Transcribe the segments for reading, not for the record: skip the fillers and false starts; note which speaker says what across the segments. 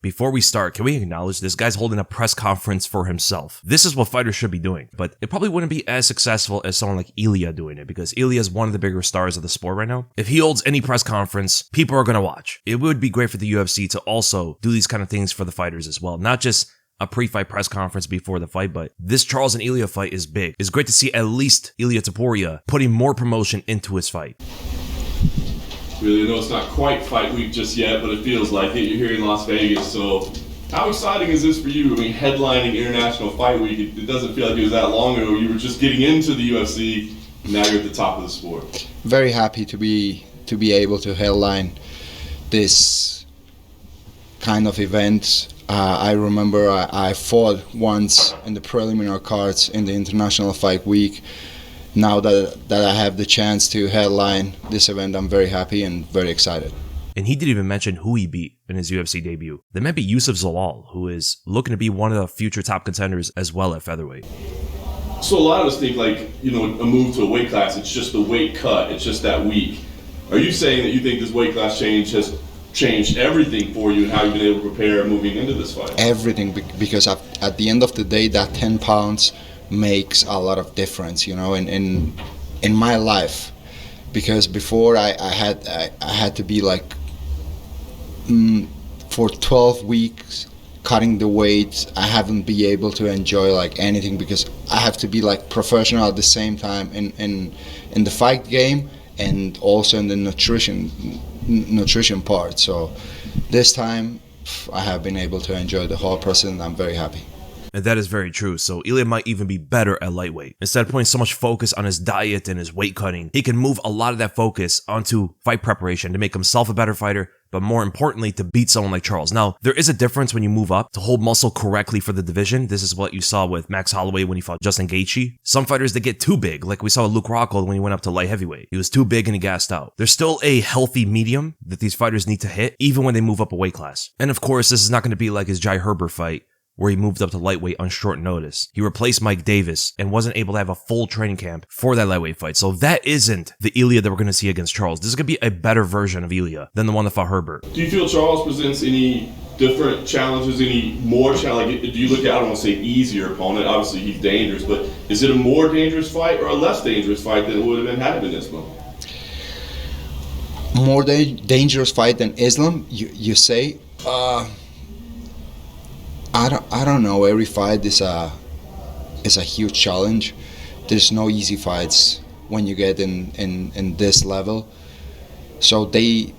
Speaker 1: Before we start, can we acknowledge this guy's holding a press conference for himself? This is what fighters should be doing, but it probably wouldn't be as successful as someone like Ilia doing it, because Ilia is one of the bigger stars of the sport right now. If he holds any press conference, people are going to watch. It would be great for the UFC to also do these kind of things for the fighters as well, not just a pre-fight press conference before the fight, but this Charles and Ilia fight is big. It's great to see at least Ilia Topuria putting more promotion into his fight.
Speaker 2: Really, I know it's not quite fight week just yet, but it feels like it. You're here in Las Vegas, so how exciting is this for you? I mean, headlining International Fight Week, it doesn't feel like it was that long ago. You were just getting into the UFC, now you're at the top of the sport.
Speaker 3: Very happy to be able to headline this kind of event. I remember I fought once in the preliminary cards in the International Fight Week. Now that I have the chance to headline this event, I'm very happy and very excited.
Speaker 1: And he didn't even mention who he beat in his UFC debut. That might be Youssef Zalal, who is looking to be one of the future top contenders as well at featherweight.
Speaker 2: So a lot of us think a move to a weight class, it's just the weight cut, it's just that week. Are you saying that you think this weight class change has changed everything for you and how you've been able to prepare moving into this fight?
Speaker 3: Everything, because at the end of the day, that 10 pounds makes a lot of difference, in my life. Because before I had to be for 12 weeks cutting the weight. I haven't been able to enjoy anything because I have to be professional at the same time in the fight game and also in the nutrition part. So this time I have been able to enjoy the whole process and I'm very happy.
Speaker 1: And that is very true, so Ilia might even be better at lightweight. Instead of putting so much focus on his diet and his weight cutting, he can move a lot of that focus onto fight preparation to make himself a better fighter, but more importantly, to beat someone like Charles. Now, there is a difference when you move up to hold muscle correctly for the division. This is what you saw with Max Holloway when he fought Justin Gaethje. Some fighters, they get too big, like we saw with Luke Rockhold when he went up to light heavyweight. He was too big and he gassed out. There's still a healthy medium that these fighters need to hit, even when they move up a weight class. And of course, this is not going to be like his Jai Herbert fight, where he moved up to lightweight on short notice. He replaced Mike Davis and wasn't able to have a full training camp for that lightweight fight. So that isn't the Ilia that we're going to see against Charles. This is going to be a better version of Ilia than the one that fought Herbert.
Speaker 2: Do you feel Charles presents any different challenges, any more challenge? Do you look at, I don't want to say easier opponent, obviously he's dangerous, but is it a more dangerous fight or a less dangerous fight than it would have been had it been Islam?
Speaker 3: More dangerous fight than Islam, you say? I don't know. Every fight is a huge challenge. There's no easy fights when you get in this level. So they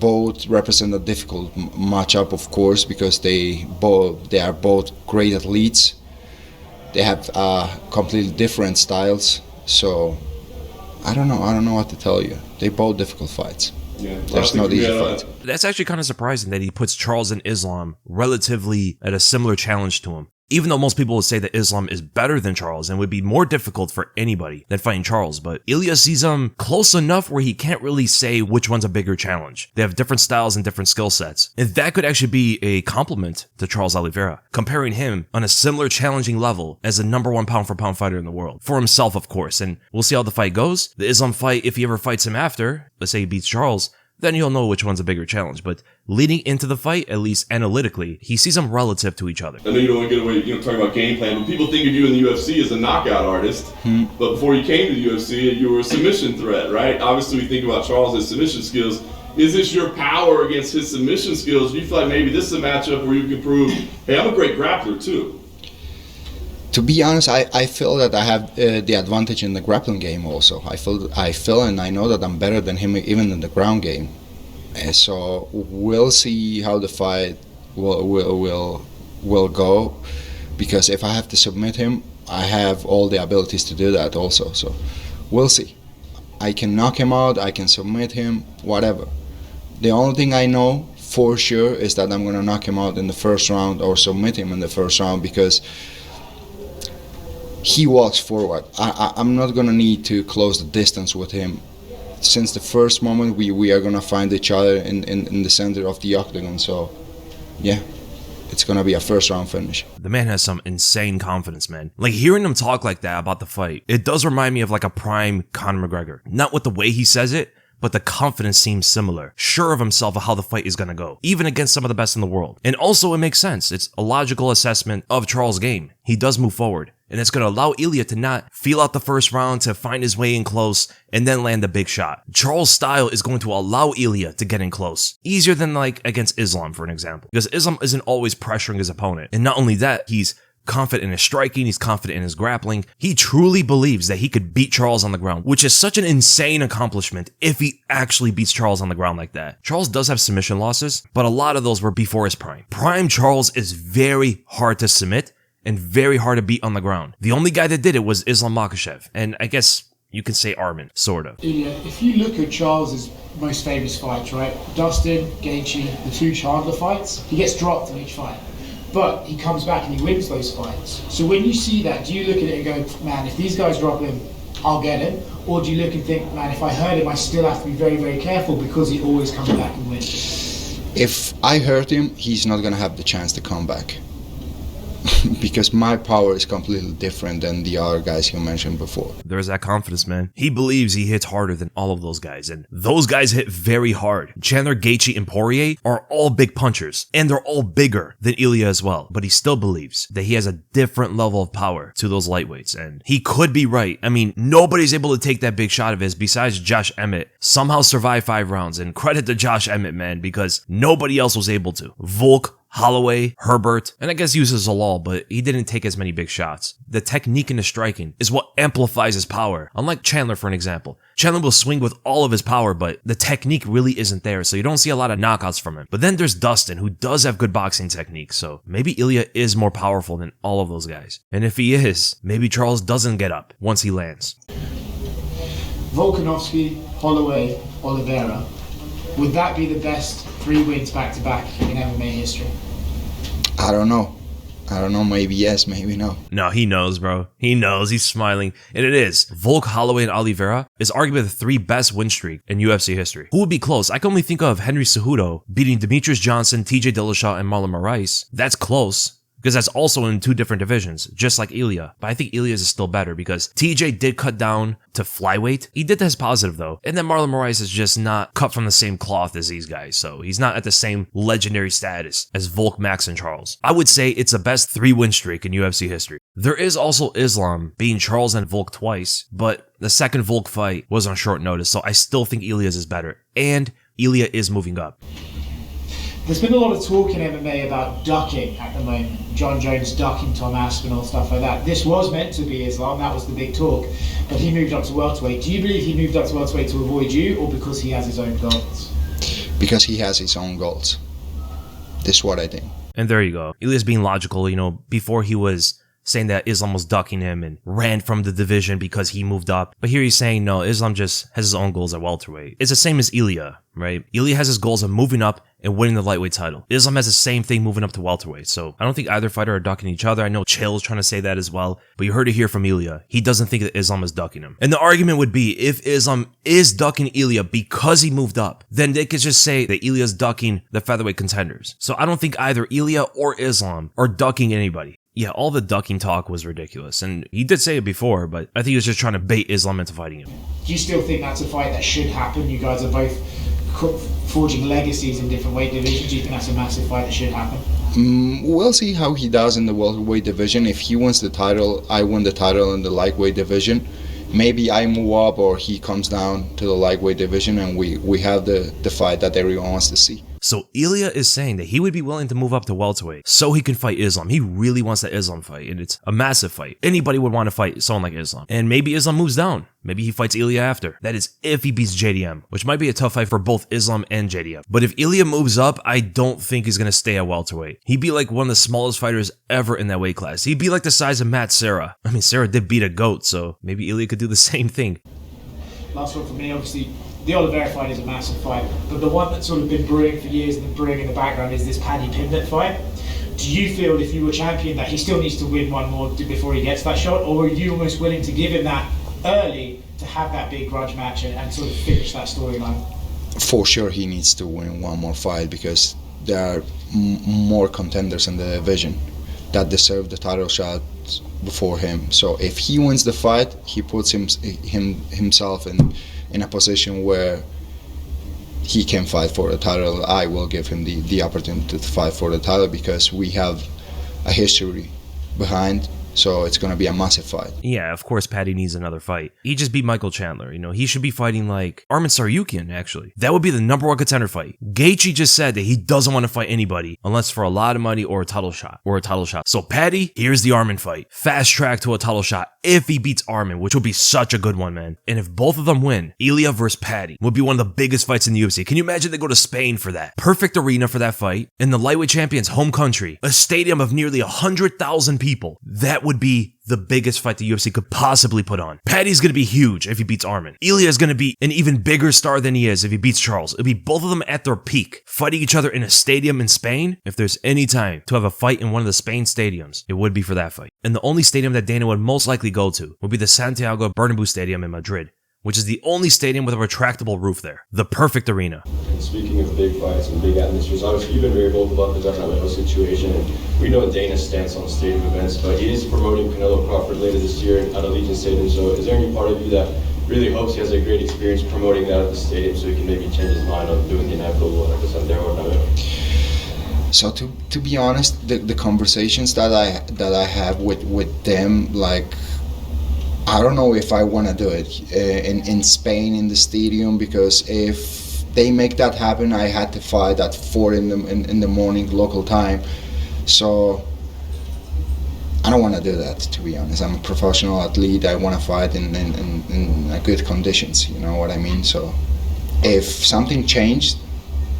Speaker 3: both represent a difficult matchup, of course, because they are both great athletes. They have completely different styles. So I don't know what to tell you. They both difficult fights.
Speaker 2: Yeah,
Speaker 3: there's no easy fight.
Speaker 1: That's actually kind of surprising that he puts Charles and Islam relatively at a similar challenge to him. Even though most people would say that Islam is better than Charles and would be more difficult for anybody than fighting Charles, but Ilia sees him close enough where he can't really say which one's a bigger challenge. They have different styles and different skill sets. And that could actually be a compliment to Charles Oliveira, comparing him on a similar challenging level as the #1 pound-for-pound fighter in the world. For himself, of course, and we'll see how the fight goes. The Islam fight, if he ever fights him after, let's say he beats Charles, then you'll know which one's a bigger challenge. But leading into the fight, at least analytically, he sees them relative to each other.
Speaker 2: I know you don't want to get away, talking about game plan, but people think of you in the UFC as a knockout artist. But before you came to the UFC, you were a submission threat, right? Obviously, we think about Charles' submission skills. Is this your power against his submission skills? Do you feel like maybe this is a matchup where you can prove, hey, I'm a great grappler too?
Speaker 3: To be honest, I feel that I have the advantage in the grappling game also. I feel and I know that I'm better than him even in the ground game. So we'll see how the fight will go, because if I have to submit him, I have all the abilities to do that also. So we'll see. I can knock him out, I can submit him, whatever. The only thing I know for sure is that I'm going to knock him out in the first round or submit him in the first round, because he walks forward. I'm not going to need to close the distance with him. Since the first moment, we are going to find each other in the center of the octagon. So, yeah, it's going to be a first-round finish.
Speaker 1: The man has some insane confidence, man. Like, hearing him talk like that about the fight, it does remind me of like a prime Conor McGregor. Not with the way he says it, but the confidence seems similar, sure of himself of how the fight is gonna go, even against some of the best in the world. And also it makes sense. It's a logical assessment of Charles' game. He does move forward, and it's gonna allow Ilia to not feel out the first round, to find his way in close, and then land the big shot. Charles' style is going to allow Ilia to get in close. Easier than like against Islam, for an example. Because Islam isn't always pressuring his opponent. And not only that, he's confident in his striking, he's confident in his grappling. He truly believes that he could beat Charles on the ground, which is such an insane accomplishment if he actually beats Charles on the ground like that. Charles does have submission losses, but a lot of those were before his prime. Prime Charles is very hard to submit and very hard to beat on the ground. The only guy that did it was Islam Makhachev, and I guess you can say Arman, sort of.
Speaker 4: Ilia, if you look at Charles's most famous fights, right? Dustin, Gaethje, the two Chandler fights, he gets dropped in each fight. But he comes back and he wins those fights. So when you see that, do you look at it and go, man, if these guys drop him, I'll get him? Or do you look and think, man, if I hurt him, I still have to be very, very careful because he always comes back and wins?
Speaker 3: If I hurt him, he's not going to have the chance to come back. Because my power is completely different than the other guys you mentioned before.
Speaker 1: There's that confidence, man. He believes he hits harder than all of those guys, and those guys hit very hard. Chandler, Gaethje, and Poirier are all big punchers, and they're all bigger than Ilia as well, but he still believes that he has a different level of power to those lightweights, and he could be right. I mean, nobody's able to take that big shot of his besides Josh Emmett, somehow survive 5 rounds, and credit to Josh Emmett, man, because nobody else was able to. Volk, Holloway, Herbert, and I guess he uses Zalal, but he didn't take as many big shots. The technique and the striking is what amplifies his power. Unlike Chandler, for an example. Chandler will swing with all of his power, but the technique really isn't there, so you don't see a lot of knockouts from him. But then there's Dustin, who does have good boxing technique, so maybe Ilia is more powerful than all of those guys. And if he is, maybe Charles doesn't get up once he lands.
Speaker 4: Volkanovski, Holloway, Oliveira. Would that be the best 3 wins back-to-back in MMA history?
Speaker 3: I don't know. Maybe yes, maybe no.
Speaker 1: No, he knows, bro. He knows. He's smiling. And it is. Volk, Holloway, and Oliveira is arguably the 3 best win streak in UFC history. Who would be close? I can only think of Henry Cejudo beating Demetrius Johnson, TJ Dillashaw, and Marlon Moraes. That's close. Because that's also in 2 different divisions, just like Ilia. But I think Ilia's is still better because TJ did cut down to flyweight. He did test positive though. And then Marlon Moraes is just not cut from the same cloth as these guys. So he's not at the same legendary status as Volk, Max, and Charles. I would say it's the best 3-win streak in UFC history. There is also Islam beating Charles and Volk twice, but the second Volk fight was on short notice. So I still think Ilia's is better. And Ilia is moving up.
Speaker 4: There's been a lot of talk in MMA about ducking at the moment. John Jones ducking Tom Aspinall, stuff like that. This was meant to be Islam, that was the big talk. But he moved up to welterweight. Do you believe he moved up to welterweight to avoid you, or because he has his own goals?
Speaker 3: Because he has his own goals. This is what I think.
Speaker 1: And there you go. Ilia's being logical, before he was saying that Islam was ducking him and ran from the division because he moved up. But here he's saying, no, Islam just has his own goals at welterweight. It's the same as Ilia, right? Ilia has his goals of moving up and winning the lightweight title. Islam has the same thing moving up to welterweight. So I don't think either fighter are ducking each other. I know Chael's trying to say that as well, but you heard it here from Ilia. He doesn't think that Islam is ducking him. And the argument would be if Islam is ducking Ilia because he moved up, then they could just say that Ilia's ducking the featherweight contenders. So I don't think either Ilia or Islam are ducking anybody. Yeah, all the ducking talk was ridiculous, and he did say it before, but I think he was just trying to bait Islam into fighting him.
Speaker 4: Do you still think that's a fight that should happen? You guys are both forging legacies in different weight divisions. Do you think that's a massive fight that should happen?
Speaker 3: We'll see how he does in the welterweight division. If he wins the title, I win the title in the lightweight division. Maybe I move up or he comes down to the lightweight division and we have the fight that everyone wants to see.
Speaker 1: So Ilia is saying that he would be willing to move up to welterweight so he can fight Islam. He really wants that Islam fight, and it's a massive fight. Anybody would want to fight someone like Islam. And maybe Islam moves down. Maybe he fights Ilia after. That is if he beats JDM, which might be a tough fight for both Islam and JDM. But if Ilia moves up, I don't think he's going to stay at welterweight. He'd be like one of the smallest fighters ever in that weight class. He'd be like the size of Matt Serra. I mean, Serra did beat a GOAT, so maybe Ilia could do the same thing.
Speaker 4: Last one for me, obviously. The Oliveira fight is a massive fight, but the one that's sort of been brewing for years and been brewing in the background is this Paddy Pimblett fight. Do you feel if you were champion that he still needs to win one more before he gets that shot, or are you almost willing to give him that early to have that big grudge match and sort of finish that storyline?
Speaker 3: For sure he needs to win one more fight because there are more contenders in the division that deserve the title shot before him. So if he wins the fight, he puts himself in a position where he can fight for the title, I will give him the opportunity to fight for the title because we have a history behind. So it's going to be a massive fight.
Speaker 1: Yeah, of course Paddy needs another fight. He just beat Michael Chandler. You know, he should be fighting like Arman Tsarukyan, actually. That would be the #1 contender fight. Gaethje just said that he doesn't want to fight anybody unless for a lot of money or a title shot. So Paddy, here's the Arman fight. Fast track to a title shot if he beats Arman, which would be such a good one, man. And if both of them win, Ilia versus Paddy would be one of the biggest fights in the UFC. Can you imagine they go to Spain for that? Perfect arena for that fight. In the lightweight champion's home country, a stadium of nearly 100,000 people. That would be the biggest fight the UFC could possibly put on. Paddy's gonna be huge if he beats Arman. Ilia is gonna be an even bigger star than he is if he beats Charles. It'll be both of them at their peak, fighting each other in a stadium in Spain. If there's any time to have a fight in one of the Spain stadiums, it would be for that fight. And the only stadium that Dana would most likely go to would be the Santiago Bernabeu Stadium in Madrid, which is the only stadium with a retractable roof there. The perfect arena.
Speaker 5: And speaking of big fights and big atmospheres, obviously you've been very vocal about the Canelo situation, and we know Dana's stance on stadium events, but he is promoting Canelo Crawford later this year at Allegiant Stadium. So is there any part of you that really hopes he has a great experience promoting that at the stadium so he can maybe change his mind on doing the inevitable like the Santiago Bernabeu?
Speaker 3: So to be honest, the conversations that I have with them, like, I don't know if I want to do it in Spain in the stadium, because if they make that happen, I had to fight at 4 in the morning local time. So I don't want to do that, to be honest. I'm a professional athlete. I want to fight in good conditions. You know what I mean? So if something changed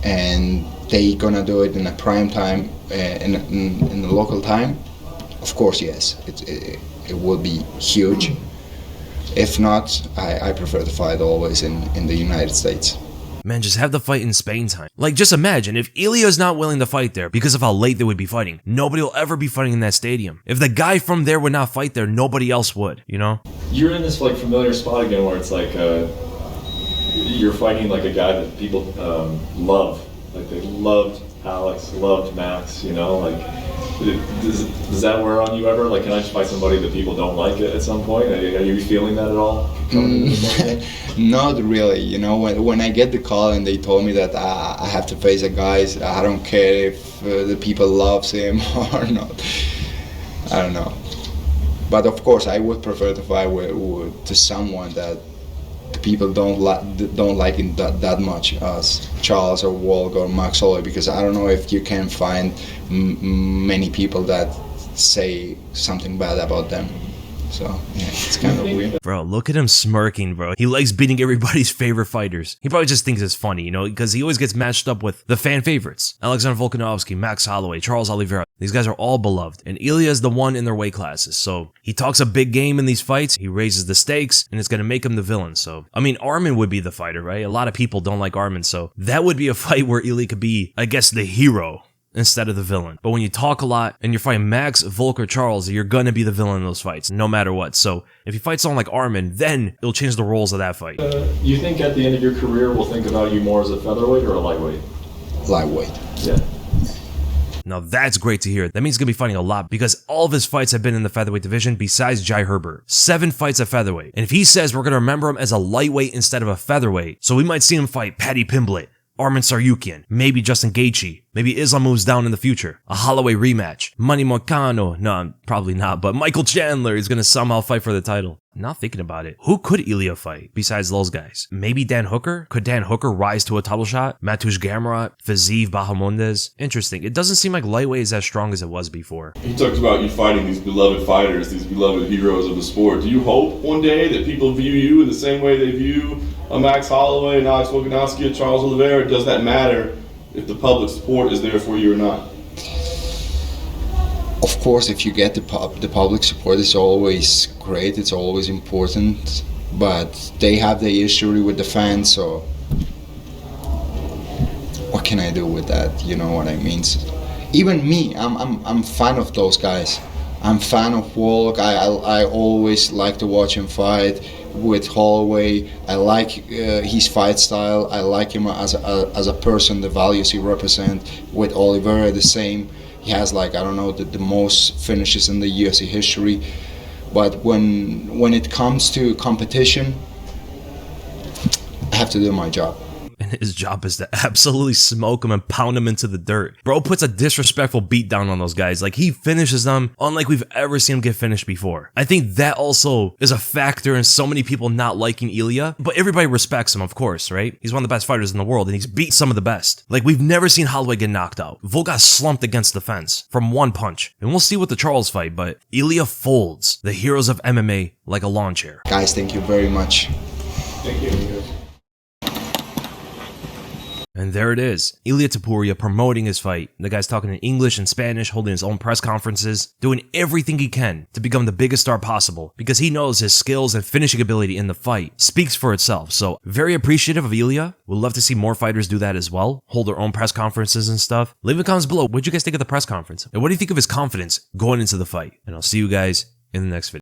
Speaker 3: and they gonna do it in a prime time in the local time, of course, yes, it will be huge. If not, I prefer to fight always in the United States.
Speaker 1: Man, just have the fight in Spain time. Like, just imagine, if Ilia's not willing to fight there because of how late they would be fighting, nobody will ever be fighting in that stadium. If the guy from there would not fight there, nobody else would, you know?
Speaker 5: You're in this like familiar spot again where it's like you're fighting like a guy that people love. Like they loved Alex, loved Max, you know, like does that wear on you ever? Like, can I just fight somebody that people don't like at some point? Are you feeling that at all?
Speaker 3: Not really. You know, when I get the call and they told me that I have to face a guy, I don't care if the people loves him or not. I don't know. But of course, I would prefer to fight to someone that the people don't like him that much, as Charles or Walk or Max Holloway, because I don't know if you can find many people that say something bad about them. So, yeah, it's kind of weird.
Speaker 1: Bro, look at him smirking, bro. He likes beating everybody's favorite fighters. He probably just thinks it's funny, you know, because he always gets matched up with the fan favorites. Alexander Volkanovski, Max Holloway, Charles Oliveira. These guys are all beloved. And Ilia is the one in their weight classes. So he talks a big game in these fights. He raises the stakes, and it's going to make him the villain. So, I mean, Arman would be the fighter, right? A lot of people don't like Arman. So that would be a fight where Ilia could be, I guess, the hero instead of the villain. But when you talk a lot and you're fighting Max, Volk, or Charles, you're gonna be the villain in those fights, no matter what. So if you fight someone like Arman, then it'll change the roles of that fight.
Speaker 5: You think at the end of your career we'll think about you more as a featherweight or a lightweight?
Speaker 3: Lightweight.
Speaker 5: Yeah.
Speaker 1: Now that's great to hear. That means he's gonna be fighting a lot, because all of his fights have been in the featherweight division besides Jai Herbert. 7 fights at featherweight. And if he says we're gonna remember him as a lightweight instead of a featherweight, so we might see him fight Paddy Pimblett, Arman Tsarukyan, maybe Justin Gaethje, maybe Islam moves down in the future, a Holloway rematch, Manny Moicano, no, probably not, but Michael Chandler is gonna somehow fight for the title. Now thinking about it, who could Ilia fight besides those guys? Maybe Dan Hooker? Could Dan Hooker rise to a title shot? Mateusz Gamrot? Fiziev Bahamondes? Interesting. It doesn't seem like lightweight is as strong as it was before.
Speaker 2: He talked about you fighting these beloved fighters, these beloved heroes of the sport. Do you hope one day that people view you in the same way they view a Max Holloway, an Alex Volkanovski, a Charles Oliveira? Does that matter if the public support is there for you or not?
Speaker 3: Of course, if you get the public support, it's always great, it's always important, but they have the history with the fans, so what can I do with that, you know what I mean? Even me, I'm fan of those guys. I'm fan of Walk. I always like to watch him fight with Holloway. I like his fight style. I like him as a person, the values he represents. With Oliveira, the same. He has, like, I don't know, the most finishes in the UFC history. But when it comes to competition, I have to do my job.
Speaker 1: and his job is to absolutely smoke him and pound him into the dirt. Bro puts a disrespectful beatdown on those guys. Like, he finishes them unlike we've ever seen him get finished before. I think that also is a factor in so many people not liking Ilia, but everybody respects him, of course, right? He's one of the best fighters in the world, and he's beat some of the best. Like, we've never seen Holloway get knocked out. Volk got slumped against the fence from one punch, and we'll see with the Charles fight, but Ilia folds the heroes of MMA like a lawn chair.
Speaker 3: Guys, thank you very much.
Speaker 2: Thank you.
Speaker 1: And there it is, Ilia Topuria promoting his fight. The guy's talking in English and Spanish, holding his own press conferences, doing everything he can to become the biggest star possible because he knows his skills and finishing ability in the fight speaks for itself. So very appreciative of Ilia. Would love to see more fighters do that as well, hold their own press conferences and stuff. Leave in the comments below, what'd you guys think of the press conference? And what do you think of his confidence going into the fight? And I'll see you guys in the next video.